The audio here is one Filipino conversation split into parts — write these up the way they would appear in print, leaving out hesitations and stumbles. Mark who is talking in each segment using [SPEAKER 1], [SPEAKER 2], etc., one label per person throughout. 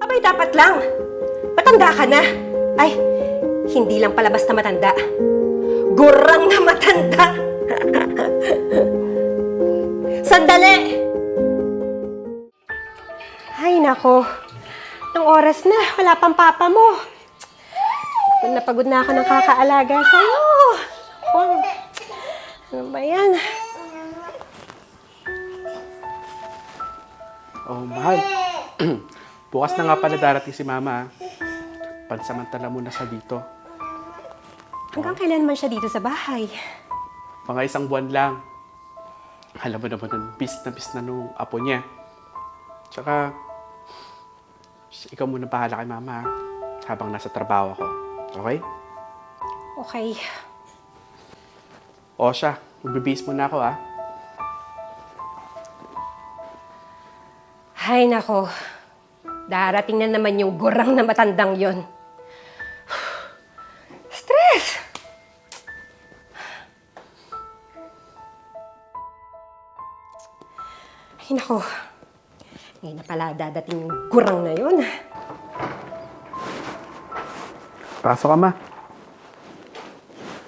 [SPEAKER 1] Abay, dapat lang. Matanda ka na. Ay, hindi lang palabas na matanda. Gurang na matanda. Sandali! Ay, nako. Nung oras na, wala pang papa mo. Napagod na ako ng kakaalaga sa'yo. Oh, ano ba yan?
[SPEAKER 2] Oh, mahal. Bukas na nga pala darating si Mama. Pansamantala muna siya dito.
[SPEAKER 1] Hanggang kailan man siya dito sa bahay?
[SPEAKER 2] Mga 1 buwan lang. Alam mo naman, bis na nung apo niya. Tsaka, ikaw muna bahala kay Mama habang nasa trabaho ako. Okay?
[SPEAKER 1] Okay.
[SPEAKER 2] O siya, magbibihis muna ako ha.
[SPEAKER 1] Ay, nako. Darating na naman yung gurang na matandang yon. Stress! Ay, nako. Ngayon na pala dadating yung gurang na yon.
[SPEAKER 2] Pasok ka, Ma.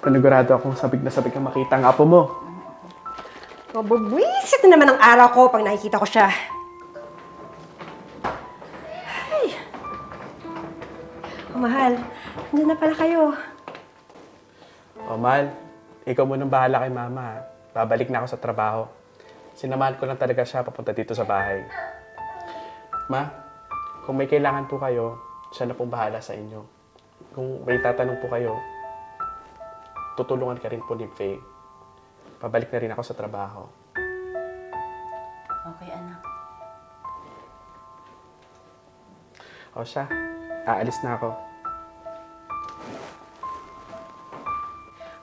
[SPEAKER 2] Panigurado akong sabik na makita ang apo mo.
[SPEAKER 1] Mabubwisit na naman ang araw ko pag nakikita ko siya. Ay. Oh, mahal. Nandiyan na pala kayo.
[SPEAKER 2] O, mahal. Ikaw munang bahala kay Mama. Babalik na ako sa trabaho. Sinamahan ko lang talaga siya papunta dito sa bahay. Ma, kung may kailangan po kayo, siya na pong bahala sa inyo. Kung may tatanong po kayo, tutulungan ka rin po ni Faye. Pabalik na rin ako sa trabaho.
[SPEAKER 3] Okay, anak.
[SPEAKER 2] O siya, aalis na ako.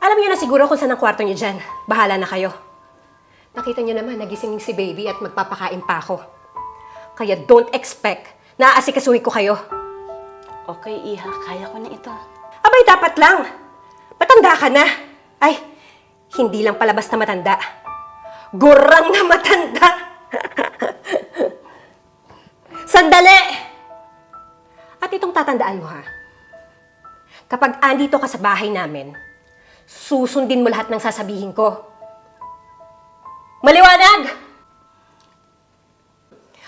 [SPEAKER 1] Alam niyo na siguro kung saan ang kwarto niyo dyan. Bahala na kayo. Nakita niyo naman, nagising si baby at magpapakain pa ako. Kaya don't expect na aasikasuhin ko kayo.
[SPEAKER 3] Okay, Iha. Kaya ko na ito.
[SPEAKER 1] Abay, dapat lang. Matanda ka na. Ay, hindi lang palabas na matanda. Gurang na matanda. Sandali! At itong tatandaan mo, ha? Kapag andito ka sa bahay namin, susundin mo lahat ng sasabihin ko. Maliwanag!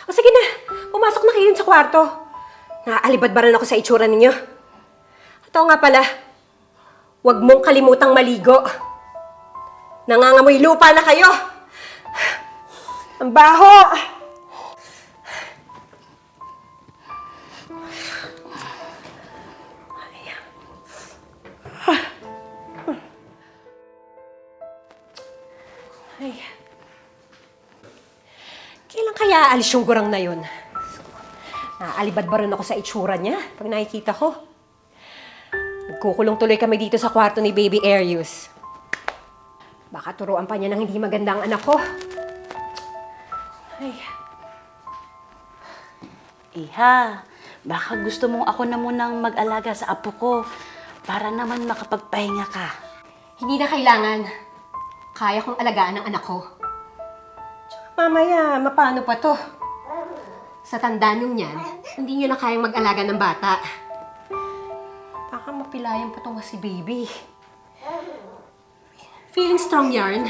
[SPEAKER 1] O sige na, pumasok na kayo sa kwarto. Naaalibad-baran ako sa itsura ninyo. At oo nga pala, huwag mong kalimutang maligo. Nangangamoy lupa na kayo. Ang baho! Ay. Kailan kaya aalis yung gurang na yun? Naalibad-baran ako sa itsura niya pag nakikita ko. Nagkukulong tuloy kami dito sa kwarto ni Baby Arius. Baka turuan pa niya ng hindi magandang anak ko. Ay.
[SPEAKER 3] Iha, baka gusto mong ako na munang mag-alaga sa apo ko para naman makapagpahinga ka.
[SPEAKER 1] Hindi na kailangan. Kaya kong alagaan ang anak ko. Tsaka mamaya, mapano pa to? Sa tanda nyo yan, hindi nyo na kayang mag-alaga ng bata. Baka mapilayan pa tong si baby. Feeling strong yarn?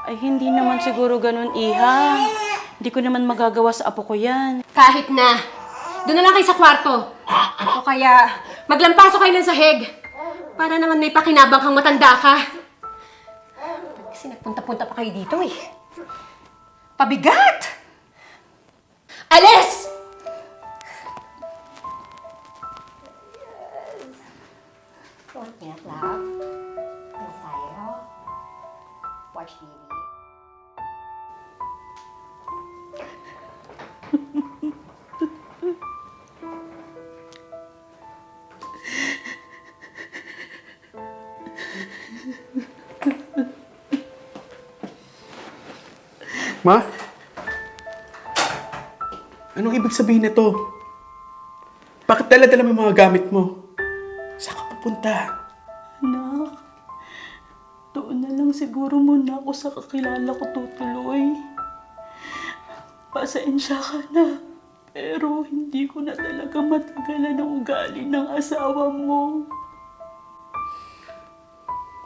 [SPEAKER 3] Ay, hindi naman siguro ganun, Iha. Hindi ko naman magagawa sa apo ko yan.
[SPEAKER 1] Kahit na. Doon na lang kayo sa kwarto. O kaya, maglampaso kayo ng sahig. Para naman may pakinabang kang matanda ka. Kasi nagpunta-punta pa kayo dito eh. Pabigat! Alis! Don't get loud. Tayo. Watch TV.
[SPEAKER 2] Ma? Anong ibig sabihin nito? Bakit dala-dala mo yung mga gamit mo? Saan ka pupunta?
[SPEAKER 3] Anak, doon na lang siguro muna ako sa kakilala ko tutuloy. Pasensya ka na. Pero hindi ko na talaga matagalan ang ugali ng asawa mo.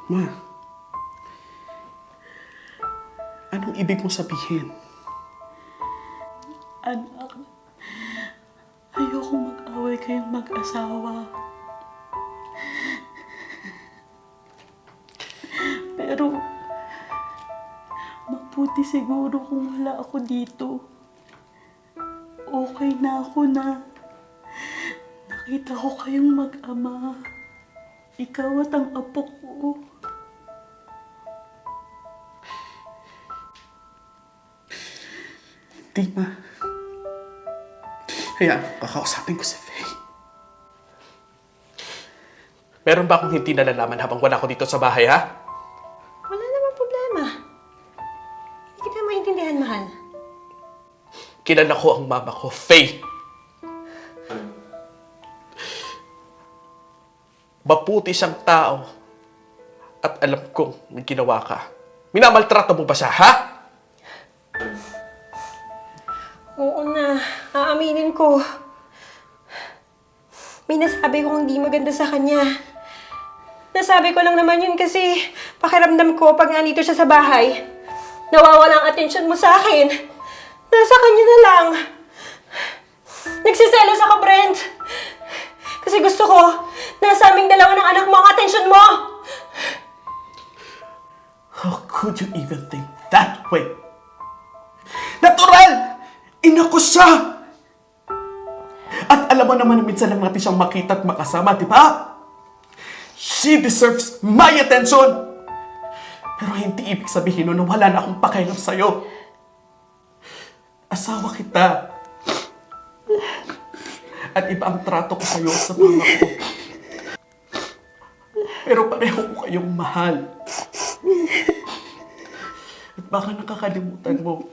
[SPEAKER 2] Ma, anong ibig mong sabihin?
[SPEAKER 3] Anak, ayoko mag-away kayong mag-asawa. Pero, mabuti siguro kung wala ako dito. Okay na ako na nakita ko kayong mag-ama. Ikaw at ang apo ko.
[SPEAKER 2] Di, Ma. Kaya, kakausapin ko si Faye. Meron ba akong hindi nalalaman habang wala ako dito sa bahay, ha?
[SPEAKER 1] Wala namang problema. Hindi kita maintindihan, mahal.
[SPEAKER 2] Kilala ko ang mama ko, Faye. Maputi siyang tao. At alam kong may ginawa ka. Minamaltrato mo ba siya, ha?
[SPEAKER 1] Oo na, aaminin ko. May nasabi kong hindi maganda sa kanya. Nasabi ko lang naman yun kasi pakiramdam ko pag nandito siya sa bahay, nawawala ang atensyon mo sa akin. Nasa kanya na lang. Nagsiselos ako, Brent. Kasi gusto ko, nasa aming dalawa ng anak mo ang atensyon mo.
[SPEAKER 2] How could you even think that way? Natural! Ina ko siya! At alam mo naman na minsan lang natin siyang makita at makasama, di ba? She deserves my attention! Pero hindi ibig sabihin nun na wala na akong pakialam sa'yo. Asawa kita. At iba ang trato ko sa'yo sa mama ko. Pero pareho ko kayong mahal. At baka nakakalimutan mo,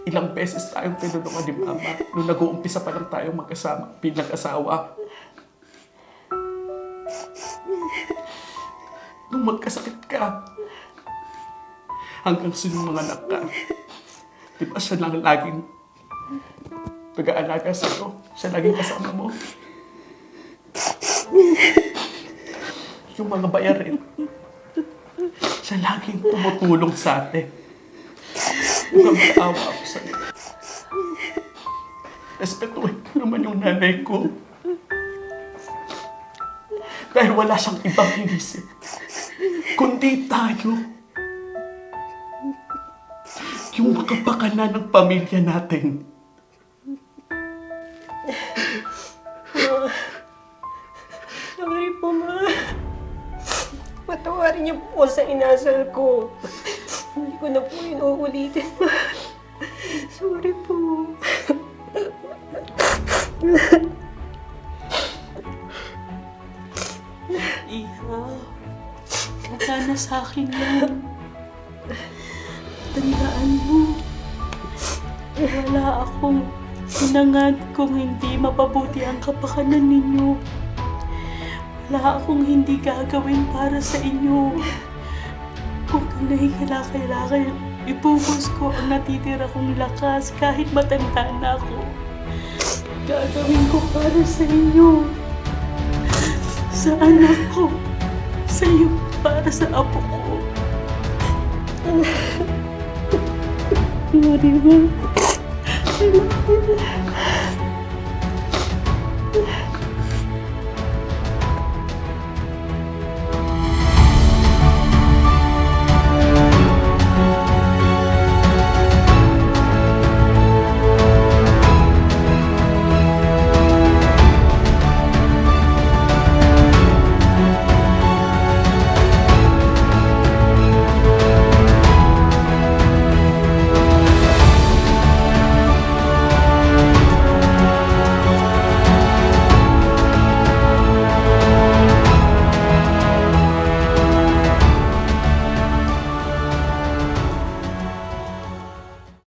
[SPEAKER 2] ilang beses tayong tinulungan ni Mama nung nag-uumpisa pa lang tayong magkasama bilang asawa. Nung magkasakit ka, hanggang sinumanganak ka, di ba siya lang laging nag-aalaga sa'yo? Siya laging kasama mo? Yung mga bayarin, siya laging tumutulong sa atin. Mag-aawa ako sa'yo. Respetuhin ko naman yung nanay ko. Dahil wala siyang ibang inisip, kundi tayo. Yung makapakanan ng pamilya natin.
[SPEAKER 1] Sorry po, Ma. Patawarin niyo po sa inasal ko. Hindi ko na po inuulitin, Ma. Sorry po.
[SPEAKER 3] Iha, wala na sa akin yan. Tandaan mo, wala akong hinangad kung hindi mapabuti ang kapakanan ninyo. Wala akong hindi gagawin para sa inyo. Kung kailangan, ibubos ko ang natitira kong lakas kahit matanda na ako. Gagawin ko para sa inyo. Sa anak ko. Sa iyo, para sa apo ko. Sorry ba?